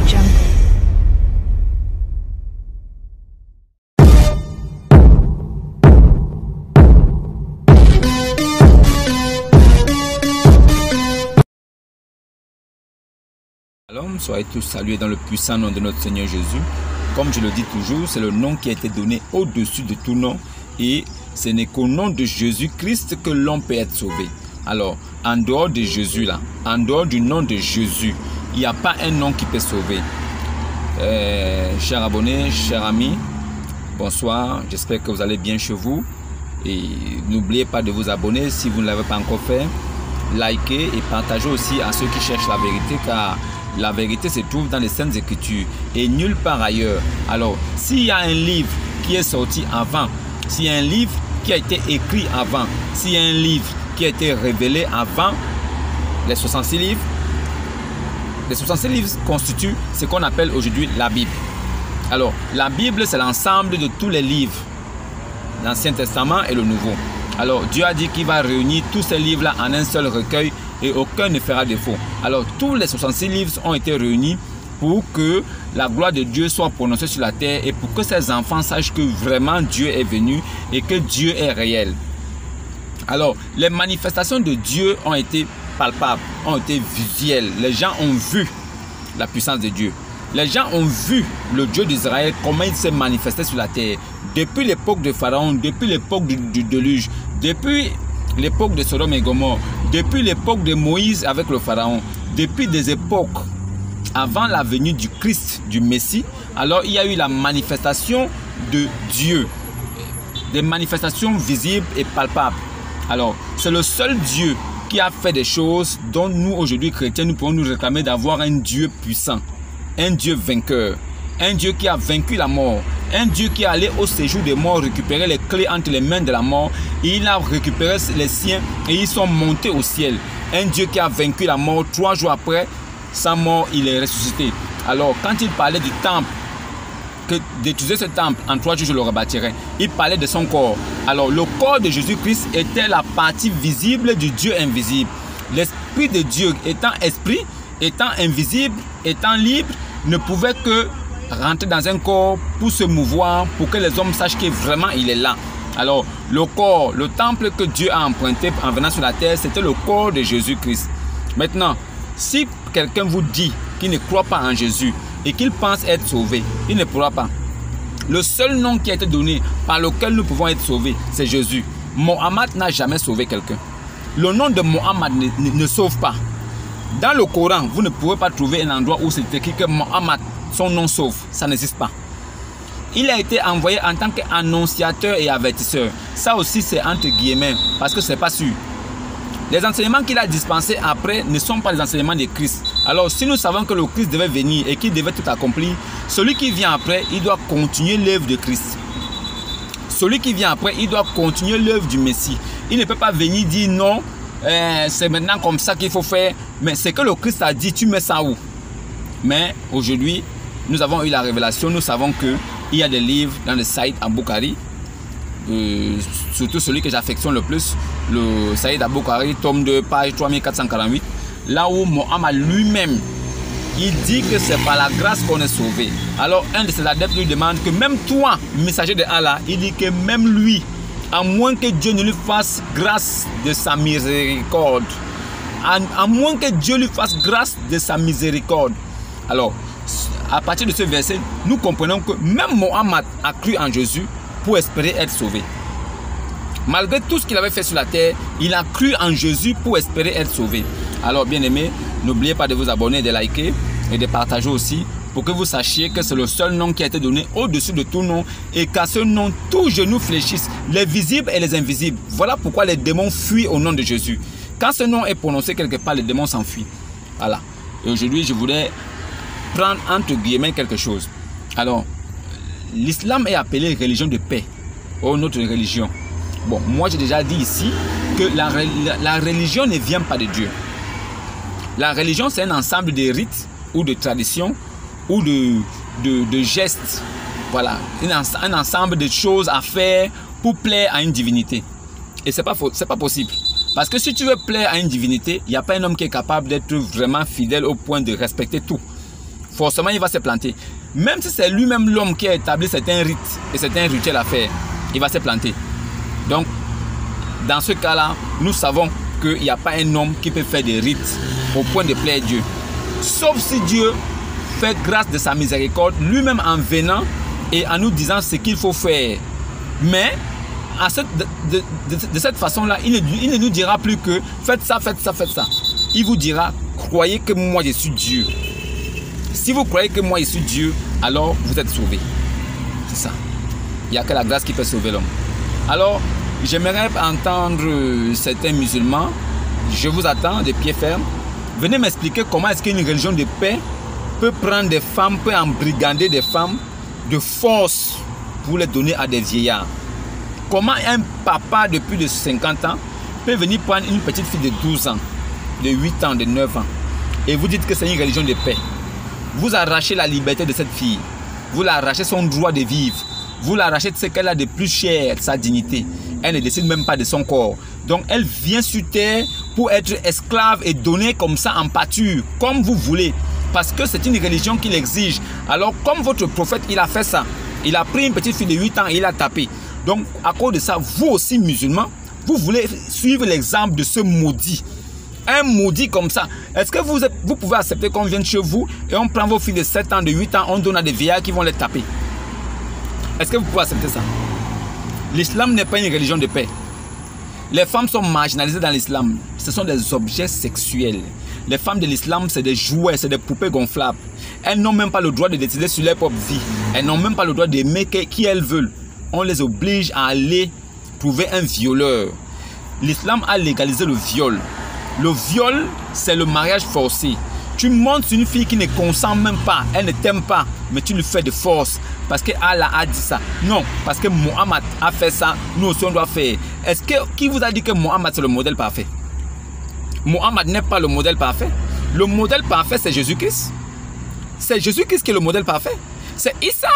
Jungle. Shalom, soyez tous salués dans le puissant nom de notre Seigneur Jésus. Comme je le dis toujours, c'est le nom qui a été donné au-dessus de tout nom. Et ce n'est qu'au nom de Jésus-Christ que l'on peut être sauvé. Alors, en dehors de Jésus là, en dehors du nom de Jésus, il n'y a pas un nom qui peut sauver. Chers abonnés, chers amis, bonsoir. J'espère que vous allez bien chez vous. Et n'oubliez pas de vous abonner si vous ne l'avez pas encore fait. Likez et partagez aussi à ceux qui cherchent la vérité, car la vérité se trouve dans les Saintes Écritures et nulle part ailleurs. Alors, s'il y a un livre qui est sorti avant, s'il y a un livre qui a été écrit avant, s'il y a un livre qui a été révélé avant les 66 livres, les 66 livres constituent ce qu'on appelle aujourd'hui la Bible. Alors, la Bible, c'est l'ensemble de tous les livres, l'Ancien Testament et le Nouveau. Alors, Dieu a dit qu'il va réunir tous ces livres-là en un seul recueil et aucun ne fera défaut. Alors, tous les 66 livres ont été réunis pour que la gloire de Dieu soit prononcée sur la terre et pour que ces enfants sachent que vraiment Dieu est venu et que Dieu est réel. Alors, les manifestations de Dieu ont été palpables, ont été visuelles. Les gens ont vu la puissance de Dieu. Les gens ont vu le Dieu d'Israël, comment il s'est manifesté sur la terre. Depuis l'époque de Pharaon, depuis l'époque du déluge, depuis l'époque de Sodome et Gomorrhe, depuis l'époque de Moïse avec le Pharaon, depuis des époques avant la venue du Christ, du Messie, alors il y a eu la manifestation de Dieu. Des manifestations visibles et palpables. Alors, c'est le seul Dieu qui a fait des choses dont nous, aujourd'hui, chrétiens, nous pouvons nous réclamer d'avoir un Dieu puissant. Un Dieu vainqueur, un Dieu qui a vaincu la mort, un Dieu qui est allé au séjour des morts récupérer les clés entre les mains de la mort, et il a récupéré les siens et ils sont montés au ciel. Un Dieu qui a vaincu la mort, 3 jours après, sa mort, il est ressuscité. Alors, quand il parlait du temple, que d'utiliser ce temple, en 3 jours je le rebâtirai, il parlait de son corps. Alors, le corps de Jésus-Christ était la partie visible du Dieu invisible. L'Esprit de Dieu étant esprit, étant invisible, étant libre, ne pouvait que rentrer dans un corps pour se mouvoir, pour que les hommes sachent que vraiment il est là. Alors, le corps, le temple que Dieu a emprunté en venant sur la terre, c'était le corps de Jésus-Christ. Maintenant, si quelqu'un vous dit qu'il ne croit pas en Jésus et qu'il pense être sauvé, il ne pourra pas. Le seul nom qui a été donné par lequel nous pouvons être sauvés, c'est Jésus. Mohammed n'a jamais sauvé quelqu'un. Le nom de Mohammed ne sauve pas. Dans le Coran, vous ne pouvez pas trouver un endroit où c'est écrit que Mohammed, son nom sauve. Ça n'existe pas. Il a été envoyé en tant qu'annonciateur et avertisseur. Ça aussi, c'est entre guillemets, parce que ce n'est pas sûr. Les enseignements qu'il a dispensés après ne sont pas les enseignements de Christ. Alors, si nous savons que le Christ devait venir et qu'il devait tout accomplir, celui qui vient après, il doit continuer l'œuvre de Christ. Celui qui vient après, il doit continuer l'œuvre du Messie. Il ne peut pas venir dire non. C'est maintenant comme ça qu'il faut faire. Mais c'est que le Christ a dit, tu mets ça où? Mais aujourd'hui, nous avons eu la révélation. Nous savons qu'il y a des livres dans le Saïd Aboukari. Surtout celui que j'affectionne le plus, le Saïd Aboukari, tome 2, page 3448. Là où Mohammed lui-même, il dit que c'est par la grâce qu'on est sauvé. Alors un de ses adeptes lui demande que même toi, messager de Allah, il dit que même lui, à moins que Dieu ne lui fasse grâce de sa miséricorde. À moins que Dieu lui fasse grâce de sa miséricorde. Alors, à partir de ce verset, nous comprenons que même Mohammed a cru en Jésus pour espérer être sauvé. Malgré tout ce qu'il avait fait sur la terre, il a cru en Jésus pour espérer être sauvé. Alors, bien aimés, n'oubliez pas de vous abonner, de liker et de partager aussi, pour que vous sachiez que c'est le seul nom qui a été donné au-dessus de tout nom et qu'à ce nom, tous genoux fléchissent, les visibles et les invisibles. Voilà pourquoi les démons fuient au nom de Jésus. Quand ce nom est prononcé quelque part, les démons s'enfuient. Voilà. Et aujourd'hui, je voulais prendre entre guillemets quelque chose. Alors, l'islam est appelé religion de paix, ou notre religion. Bon, moi j'ai déjà dit ici que la religion ne vient pas de Dieu. La religion, c'est un ensemble de rites ou de traditions ou de gestes. Voilà, un ensemble de choses à faire pour plaire à une divinité. Et c'est pas possible. Parce que si tu veux plaire à une divinité, il n'y a pas un homme qui est capable d'être vraiment fidèle au point de respecter tout. forcément il va se planter. Même si c'est lui-même l'homme qui a établi certains rites et certains rituels à faire, il va se planter. Donc, dans ce cas-là, nous savons qu'il n'y a pas un homme qui peut faire des rites au point de plaire Dieu. Sauf si Dieu fait grâce de sa miséricorde, lui-même en venant et en nous disant ce qu'il faut faire. Mais de cette façon-là, il ne nous dira plus que faites ça, faites ça, faites ça. Il vous dira, croyez que moi je suis Dieu. Si vous croyez que moi je suis Dieu, alors vous êtes sauvés. C'est ça. Il n'y a que la grâce qui peut sauver l'homme. Alors, j'aimerais entendre certains musulmans, je vous attends de pied ferme. Venez m'expliquer comment est-ce qu'une religion de paix peut prendre des femmes, peut embrigander des femmes de force pour les donner à des vieillards. Comment un papa de plus de 50 ans peut venir prendre une petite fille de 12 ans, de 8 ans, de 9 ans, et vous dites que c'est une religion de paix. Vous arrachez la liberté de cette fille, vous l'arrachez son droit de vivre, vous l'arrachez de ce qu'elle a de plus cher, sa dignité. Elle ne décide même pas de son corps. Donc elle vient sur terre pour être esclave et donnée comme ça en pâture, comme vous voulez. Parce que c'est une religion qui l'exige. Alors comme votre prophète, il a fait ça. Il a pris une petite fille de 8 ans et il a tapé. Donc à cause de ça, vous aussi musulmans, vous voulez suivre l'exemple de ce maudit. Un maudit comme ça. Est-ce que vous pouvez accepter qu'on vienne chez vous et on prend vos filles de 7 ans, de 8 ans, on donne à des vieillards qui vont les taper? Est-ce que vous pouvez accepter ça? L'islam n'est pas une religion de paix. Les femmes sont marginalisées dans l'islam. Ce sont des objets sexuels. Les femmes de l'islam, c'est des jouets, c'est des poupées gonflables. Elles n'ont même pas le droit de décider sur leur propre vie. Elles n'ont même pas le droit d'aimer qui elles veulent. On les oblige à aller trouver un violeur. L'islam a légalisé le viol. Le viol, c'est le mariage forcé. Tu montes sur une fille qui ne consent même pas, elle ne t'aime pas, mais tu lui fais de force parce que Allah a dit ça. Non, parce que Mohammed a fait ça, nous aussi on doit faire. Qui vous a dit que Mohammed c'est le modèle parfait? Mohammed n'est pas le modèle parfait. Le modèle parfait c'est Jésus-Christ. C'est Jésus-Christ qui est le modèle parfait. C'est Issa.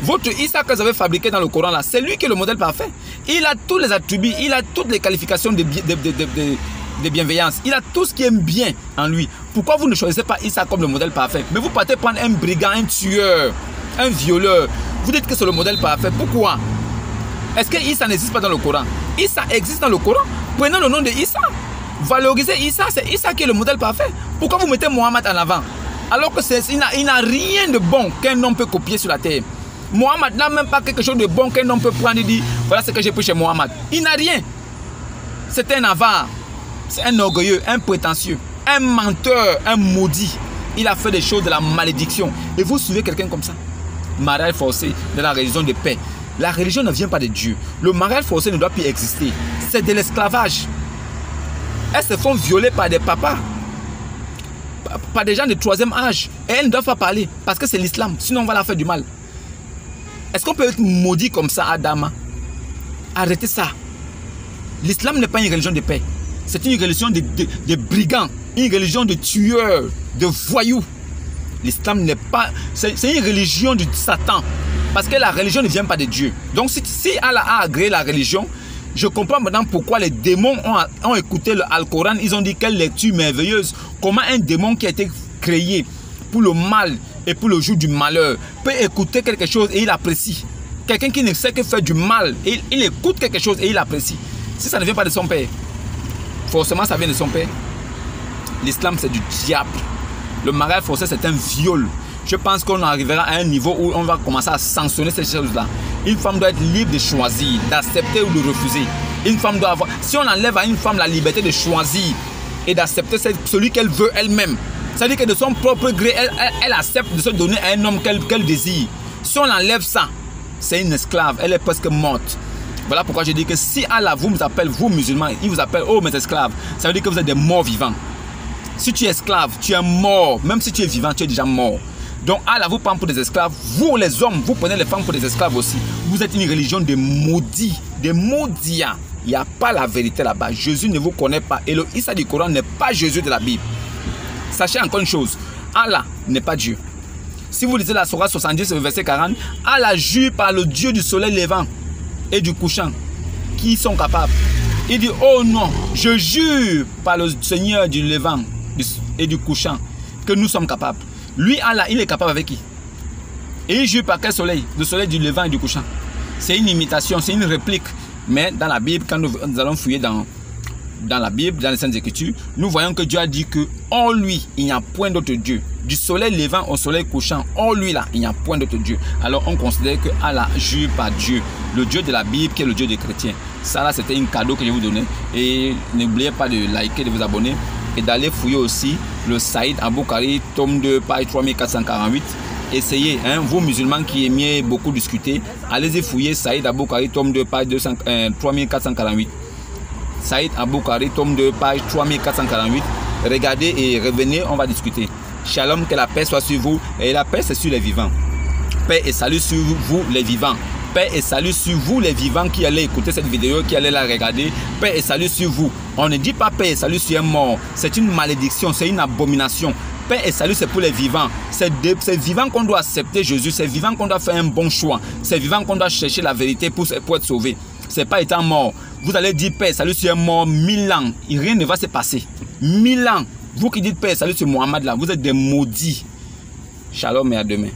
Votre Issa que vous avez fabriqué dans le Coran là, c'est lui qui est le modèle parfait. Il a tous les attributs, il a toutes les qualifications de bienveillance. Il a tout ce qui est bien en lui. Pourquoi vous ne choisissez pas Issa comme le modèle parfait? Mais vous partez prendre un brigand, un tueur, un violeur. Vous dites que c'est le modèle parfait. Pourquoi? Est-ce que Issa n'existe pas dans le Coran? Issa existe dans le Coran. Prenez le nom de Issa. Valorisez Issa. C'est Issa qui est le modèle parfait. Pourquoi vous mettez Mohammed en avant? Alors que il n'a rien de bon qu'un homme peut copier sur la terre. Mohammed n'a même pas quelque chose de bon qu'un homme peut prendre et dire voilà ce que j'ai pris chez Mohammed. Il n'a rien. C'est un avare. C'est un orgueilleux, un prétentieux, un menteur, un maudit. Il a fait des choses de la malédiction. Et vous suivez quelqu'un comme ça? Mariage forcé de la religion de paix. La religion ne vient pas de Dieu. Le mariage forcé ne doit plus exister. C'est de l'esclavage. Elles se font violer par des papas, par des gens de 3e âge. Et elles ne doivent pas parler parce que c'est l'islam. Sinon on va leur faire du mal. Est-ce qu'on peut être maudit comme ça, Adama? Arrêtez ça. L'islam n'est pas une religion de paix. C'est une religion de brigands, une religion de tueurs, de voyous. L'islam n'est pas... C'est une religion de Satan. Parce que la religion ne vient pas de Dieu. Donc si Allah a agréé la religion, je comprends maintenant pourquoi les démons ont écouté le Al-Coran. Ils ont dit quelle lecture merveilleuse. Comment un démon qui a été créé pour le mal et pour le jour du malheur peut écouter quelque chose et il apprécie. Quelqu'un qui ne sait que faire du mal, il écoute quelque chose et il apprécie. Si ça ne vient pas de son père, forcément ça vient de son père. L'islam c'est du diable. Le mariage forcé c'est un viol. Je pense qu'on arrivera à un niveau où on va commencer à sanctionner ces choses-là. Une femme doit être libre de choisir, d'accepter ou de refuser. Une femme doit avoir... Si on enlève à une femme la liberté de choisir et d'accepter celui qu'elle veut elle-même, c'est-à-dire que de son propre gré, elle accepte de se donner à un homme qu'elle désire. Si on enlève ça, c'est une esclave, elle est presque morte. Voilà pourquoi je dis que si Allah vous appelle, vous musulmans, il vous appelle, oh mes esclaves, ça veut dire que vous êtes des morts vivants. Si tu es esclave, tu es mort. Même si tu es vivant, tu es déjà mort. Donc Allah vous prend pour des esclaves. Vous les hommes, vous prenez les femmes pour des esclaves aussi. Vous êtes une religion de maudits, de maudiens. Il n'y a pas la vérité là-bas. Jésus ne vous connaît pas. Et le Issa du Coran n'est pas Jésus de la Bible. Sachez encore une chose. Allah n'est pas Dieu. Si vous lisez la Sourate 70, verset 40, Allah jure par le Dieu du soleil levant et du couchant qui sont capables. Il dit, oh non, je jure par le Seigneur du levant et du couchant que nous sommes capables. Lui, Allah, il est capable avec qui? Et il jure par quel soleil? Le soleil du levant et du couchant. C'est une imitation, c'est une réplique. Mais dans la Bible, quand nous allons fouiller dans la Bible, dans les Saintes Écritures, nous voyons que Dieu a dit que hors lui, il n'y a point d'autre Dieu. Du soleil levant au soleil couchant, hors lui là, il n'y a point d'autre Dieu. Alors on considère que Allah jure par Dieu, le Dieu de la Bible qui est le Dieu des chrétiens. Ça là, c'était un cadeau que je vous donnais. Et n'oubliez pas de liker, de vous abonner et d'aller fouiller aussi le Saïd Aboukari, tome 2, page 3448. Essayez, hein, vous musulmans qui aimiez beaucoup discuter, allez-y fouiller Saïd Aboukari, tome 2, page 3448. Saïd Aboukari, tome 2, page 3448. Regardez et revenez, on va discuter. Shalom, que la paix soit sur vous. Et la paix, c'est sur les vivants. Paix et salut sur vous, les vivants. Paix et salut sur vous, les vivants qui allez écouter cette vidéo, qui allez la regarder. Paix et salut sur vous. On ne dit pas paix et salut sur un mort. C'est une malédiction, c'est une abomination. Paix et salut, c'est pour les vivants. C'est vivant qu'on doit accepter Jésus. C'est vivant qu'on doit faire un bon choix. C'est vivant qu'on doit chercher la vérité pour être sauvé. C'est pas étant mort. Vous allez dire paix et salut sur un mort 1000 ans. Et rien ne va se passer. 1000 ans. Vous qui dites paix et salut sur Mohammed là, vous êtes des maudits. Shalom et à demain.